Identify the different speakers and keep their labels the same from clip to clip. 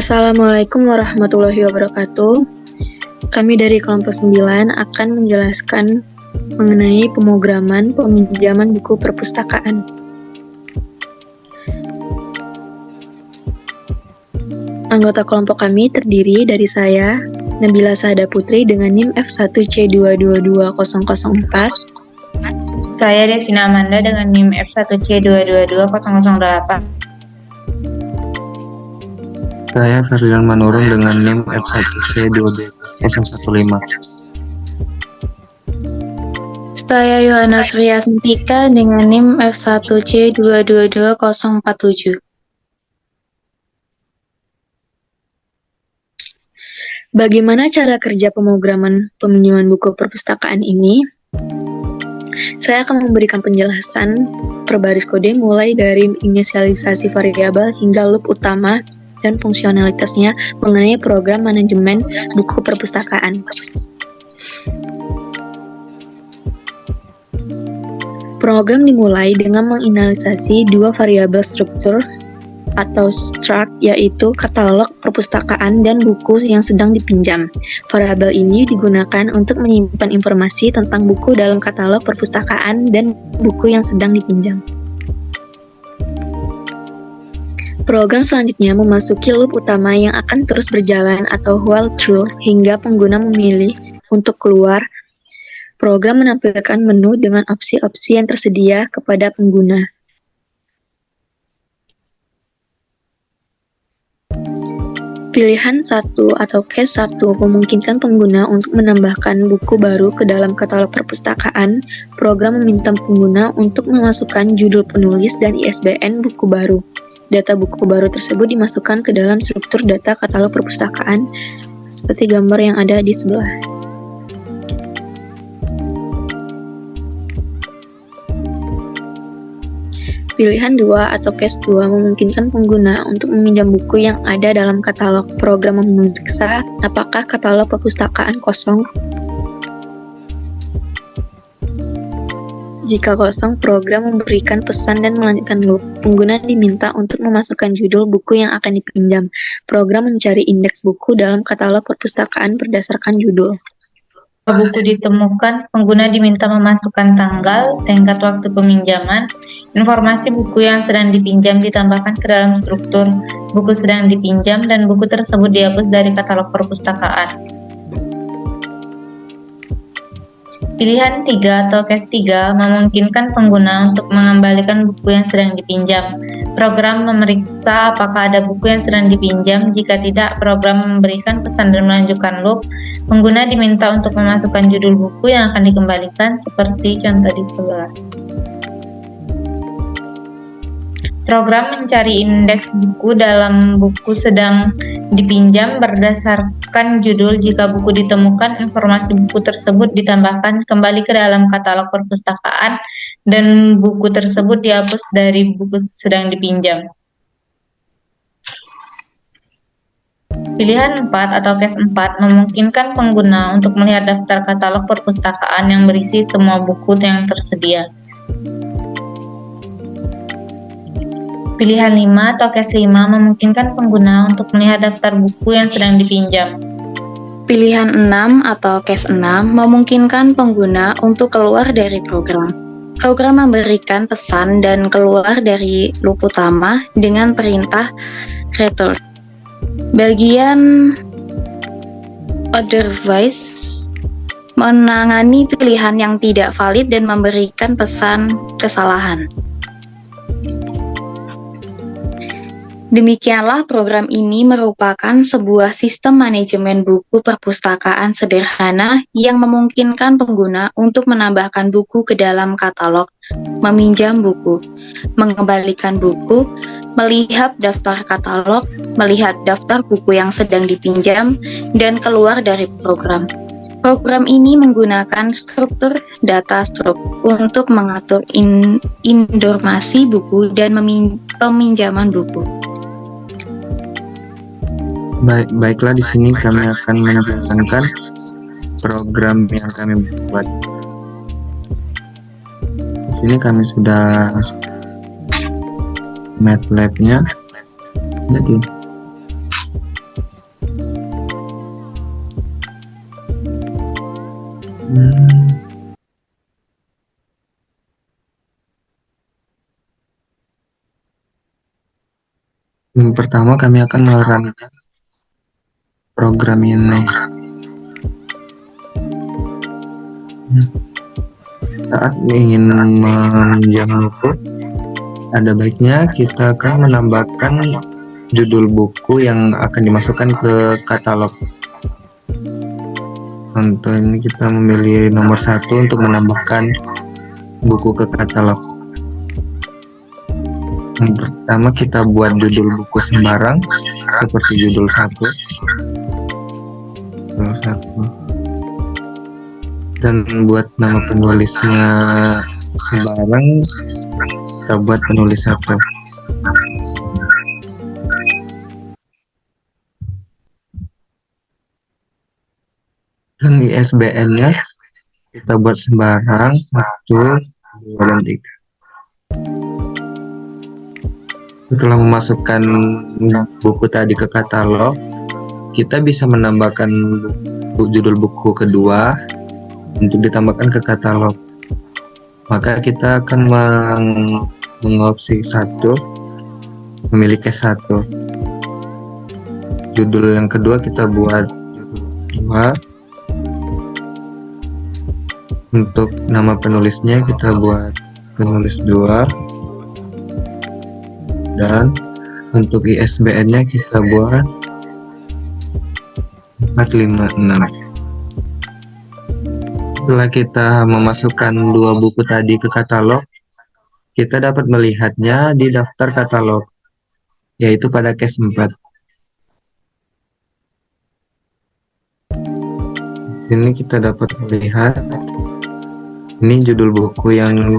Speaker 1: Assalamualaikum warahmatullahi wabarakatuh. Kami dari kelompok 9 akan menjelaskan mengenai pemrograman peminjaman buku perpustakaan. Anggota kelompok kami terdiri dari saya, Nabila Sahada Putri dengan NIM F1C222004.
Speaker 2: Saya Devina Amanda dengan NIM F1C222008.
Speaker 3: Saya Ferdinand Manurung dengan NIM F1C22015.
Speaker 1: Saya Yohana Surya Sentika dengan NIM F1C222047. Bagaimana cara kerja pemrograman peminjaman buku perpustakaan ini? Saya akan memberikan penjelasan per baris kode mulai dari inisialisasi variabel hingga loop utama dan fungsionalitasnya mengenai program manajemen buku perpustakaan. Program dimulai dengan menginisialisasi dua variabel struktur atau struct, yaitu katalog perpustakaan dan buku yang sedang dipinjam. Variabel ini digunakan untuk menyimpan informasi tentang buku dalam katalog perpustakaan dan buku yang sedang dipinjam. Program selanjutnya memasuki loop utama yang akan terus berjalan atau while through hingga pengguna memilih untuk keluar. Program menampilkan menu dengan opsi-opsi yang tersedia kepada pengguna. Pilihan 1 atau case 1 memungkinkan pengguna untuk menambahkan buku baru ke dalam katalog perpustakaan. Program meminta pengguna untuk memasukkan judul penulis dan ISBN buku baru. Data buku baru tersebut dimasukkan ke dalam struktur data katalog perpustakaan seperti gambar yang ada di sebelah. Pilihan 2 atau case 2 memungkinkan pengguna untuk meminjam buku yang ada dalam katalog. Program memeriksa apakah katalog perpustakaan kosong. Jika kosong, program memberikan pesan dan melanjutkan loop. Pengguna diminta untuk memasukkan judul buku yang akan dipinjam. Program mencari indeks buku dalam katalog perpustakaan berdasarkan judul.
Speaker 2: Buku ditemukan, pengguna diminta memasukkan tanggal, tenggat waktu peminjaman, informasi buku yang sedang dipinjam ditambahkan ke dalam struktur buku sedang dipinjam, dan buku tersebut dihapus dari katalog perpustakaan. Pilihan 3 atau case 3 memungkinkan pengguna untuk mengembalikan buku yang sedang dipinjam. Program memeriksa apakah ada buku yang sedang dipinjam. Jika tidak, program memberikan pesan dan melanjutkan loop. Pengguna diminta untuk memasukkan judul buku yang akan dikembalikan seperti contoh di sebelah. Program mencari indeks buku dalam buku sedang dipinjam berdasarkan judul. Jika buku ditemukan, informasi buku tersebut ditambahkan kembali ke dalam katalog perpustakaan dan buku tersebut dihapus dari buku sedang dipinjam. Pilihan 4 atau case 4 memungkinkan pengguna untuk melihat daftar katalog perpustakaan yang berisi semua buku yang tersedia. Pilihan 5 atau case 5 memungkinkan pengguna untuk melihat daftar buku yang sedang dipinjam.
Speaker 1: Pilihan 6 atau case 6 memungkinkan pengguna untuk keluar dari program. Program memberikan pesan dan keluar dari loop utama dengan perintah return. Bagian otherwise menangani pilihan yang tidak valid dan memberikan pesan kesalahan. Demikianlah program ini merupakan sebuah sistem manajemen buku perpustakaan sederhana yang memungkinkan pengguna untuk menambahkan buku ke dalam katalog, meminjam buku, mengembalikan buku, melihat daftar katalog, melihat daftar buku yang sedang dipinjam, dan keluar dari program. Program ini menggunakan struktur data struct untuk mengatur informasi buku dan peminjaman buku.
Speaker 3: Baiklah, di sini kami akan menjalankan program yang kami buat. Di sini kami sudah MATLAB-nya. Jadi Pertama kami akan menerangkan program ini. Saat ingin meminjam buku, ada baiknya kita akan menambahkan judul buku yang akan dimasukkan ke katalog. Contoh ini kita memilih nomor 1 untuk menambahkan buku ke katalog. Yang pertama kita buat judul buku sembarang seperti judul 1. Dan buat nama penulisnya sembarang, kita buat penulis 1. Dan ISBN-nya kita buat sembarang 1, 2, dan 3. Setelah memasukkan buku tadi ke katalog, kita bisa menambahkan judul buku kedua untuk ditambahkan ke katalog. Maka kita akan mengopsi 1, memilih case 1. Judul yang kedua kita buat judul 2. Untuk nama penulisnya kita buat penulis 2. Dan untuk ISBN-nya kita buat 456. Setelah kita memasukkan 2 buku tadi ke katalog, kita dapat melihatnya di daftar katalog, yaitu pada case 4. Di sini kita dapat melihat ini judul buku yang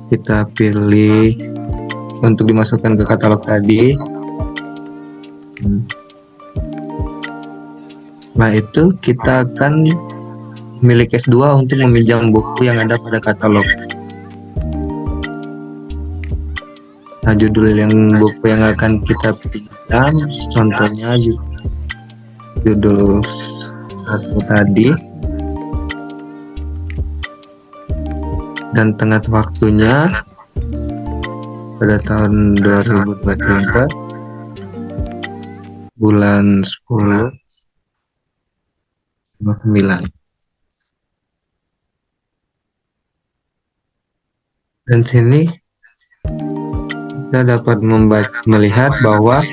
Speaker 3: kita pilih untuk dimasukkan ke katalog tadi. Setelah itu kita akan memilih case 2 untuk meminjam buku yang ada pada katalog. Nah, judul yang buku yang akan kita pinjam contohnya judul 1 tadi, dan tengah waktunya pada tahun 2023 bulan 10 9. Dan sini kita dapat melihat bahwa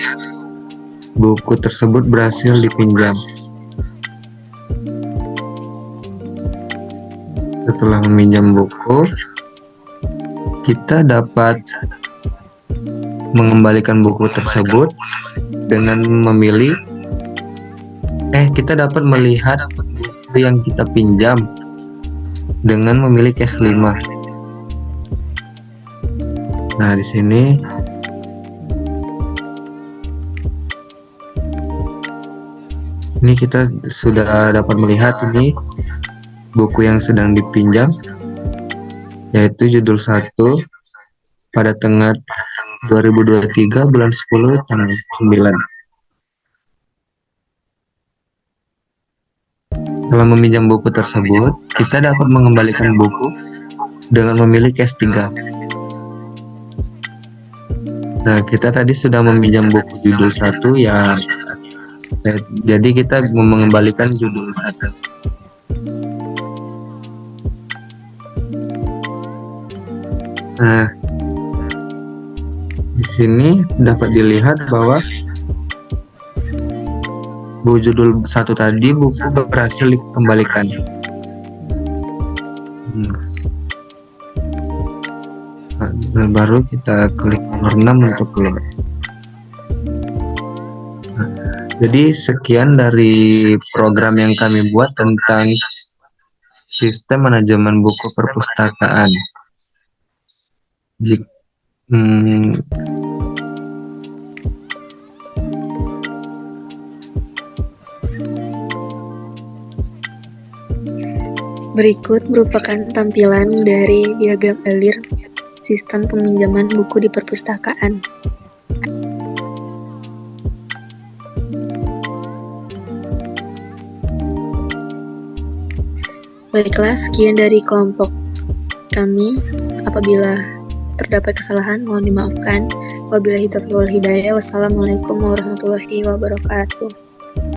Speaker 3: buku tersebut berhasil dipinjam. Setelah meminjam buku, kita dapat mengembalikan buku tersebut dengan memilih kita dapat melihat buku yang kita pinjam dengan memilih case 5. Nah, di sini kita sudah dapat melihat ini buku yang sedang dipinjam, yaitu judul 1 pada tanggal 2023 bulan 10 tanggal 9. Setelah meminjam buku tersebut, kita dapat mengembalikan buku dengan memilih case 3. Nah, kita tadi sudah meminjam buku judul 1 ya, jadi kita mengembalikan judul 1. Nah, di sini dapat dilihat bahwa buku judul 1 tadi buku berhasil dikembalikan. Nah, baru kita klik nomor 6 untuk keluar. Jadi sekian dari program yang kami buat tentang sistem manajemen buku perpustakaan.
Speaker 4: Berikut merupakan tampilan dari diagram alir sistem peminjaman buku di perpustakaan. Baiklah, sekian dari kelompok kami. Apabila terdapat kesalahan, mohon dimaafkan. Wabillahi taufiq wal hidayah. Wassalamualaikum warahmatullahi wabarakatuh.